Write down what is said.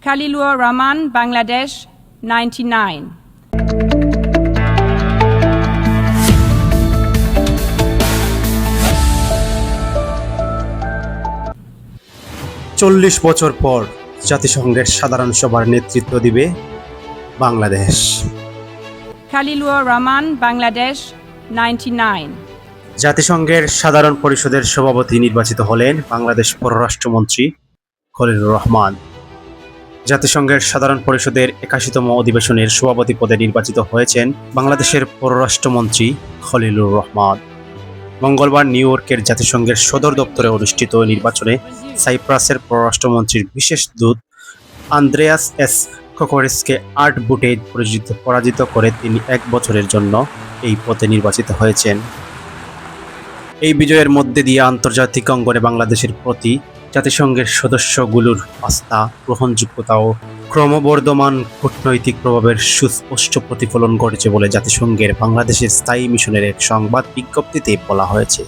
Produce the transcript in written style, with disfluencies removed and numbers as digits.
Khalilur Rahman, Bangladesh, 99. চল্লিশ বছর পর জাতিসংঘের সাধারণ সভার নেতৃত্ব দিবে বাংলাদেশ। Khalilur Rahman, Bangladesh, 99. জাতিসংঘের সাধারণ পরিষদের সভাপতি নির্বাচিত হলেন বাংলাদেশ পররাষ্ট্রমন্ত্রী খলিলুর রহমান। জাতিসংঘের সাধারণ পরিষদের 81তম অধিবেশনের সভাপতি পদে নির্বাচিত হয়েছেন বাংলাদেশের পররাষ্ট্রমন্ত্রী খলিলুর রহমান। মঙ্গলবার নিউ ইয়র্কের জাতিসংঘের সদর দপ্তরে অনুষ্ঠিত নির্বাচনে সাইপ্রাসের পররাষ্ট্রমন্ত্রীর বিশেষ দূত আন্দ্রেয়াস এস কোকোরিসকে 8 ভোটে পরাজিত করে তিনি 1 বছরের জন্য এই পদে নির্বাচিত হয়েছেন। এই বিজয়ের মধ্যে দিয়ে আন্তর্জাতিক অঙ্গনে বাংলাদেশের প্রতি জাতিসংঘের সদস্যগুলোর আস্থা, গ্রহণযোগ্যতা ও ক্রমবর্ধমান কূটনৈতিক প্রভাবের সুস্পষ্ট প্রতিফলন ঘটেছে বলে জাতিসংঘের বাংলাদেশের স্থায়ী মিশনের এক সংবাদ বিজ্ঞপ্তিতে বলা হয়েছে।